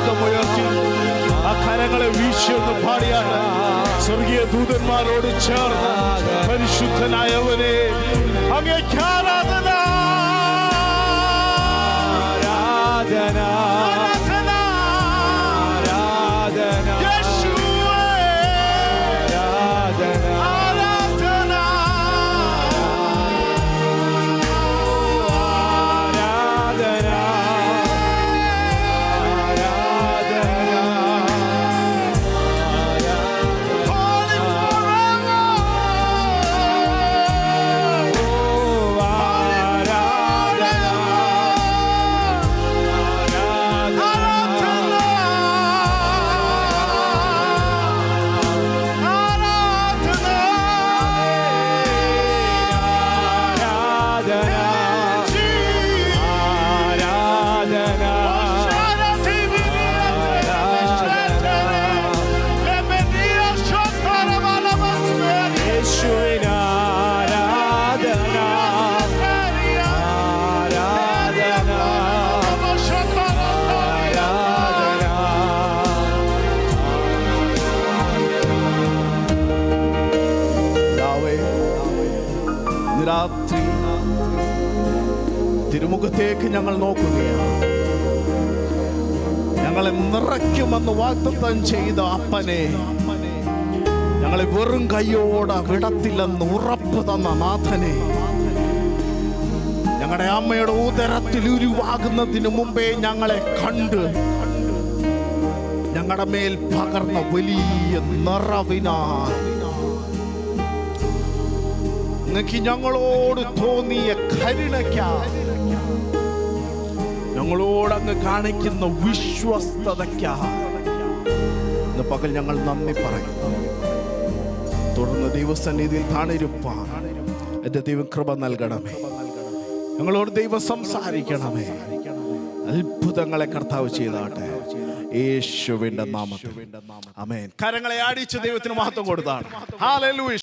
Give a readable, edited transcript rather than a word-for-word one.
ശബ്ദമുയർത്തി ആ കരങ്ങളെ വീശിയൊന്ന് പാടിയാണ് സ്വർഗീയ ദൂതന്മാരോട് ചേർന്ന് പരിശുദ്ധനായവനെ അങ്ങേക്ക് ആരാധന, ആരാധന, ആരാധന, ആരാധന, യേശുവേ ആരാധന, ആരാധന, ആരാധന, രാത്രി തിരുമുഖത്തേക്ക് ഞങ്ങൾ നോക്കുകയാണ്. ഞങ്ങളെ നിറയ്ക്കുമെന്ന് വാഗ്ദത്തം ചെയ്ത അപ്പനെ ഞങ്ങളെ വെറും കൈയോടെ വിടത്തില്ലെന്ന് ഉറപ്പ് തന്ന നാഥനെ, ഞങ്ങളുടെ അമ്മയുടെ ഉദരത്തിൽ ഉരുവാകുന്നതിന് മുമ്പേ ഞങ്ങളെ കണ്ട് ഞങ്ങളുടെ മേൽ പകർന്ന വലിയ നിറവിനാൽ അങ്ങക്ക് ഞങ്ങളോട് തോന്നിയ കരുണയ്ക്കായി, ഞങ്ങളോട് അങ്ങ് കാണിക്കുന്ന വിശ്വസ്തതയ്ക്കായി ഇന്ന് പകൽ ഞങ്ങൾ നന്ദി പറയും. തുടർന്ന് ദൈവസന്നിധിയിൽ താണിരുപ്പാൻ എന്റെ ദൈവം കൃപ നൽകണമേ. ഞങ്ങളോട് ദൈവം സംസാരിക്കണമേ. അത്ഭുതങ്ങളെ കർത്താവ് ചെയ്താട്ടെ യേശുവിന്റെ നാമത്തിൽ ആമേൻ. കരങ്ങളെ ആടിച്ച് ദൈവത്തിന് മഹത്വം കൊടുത്താണ്. ഹല്ലേലൂയ.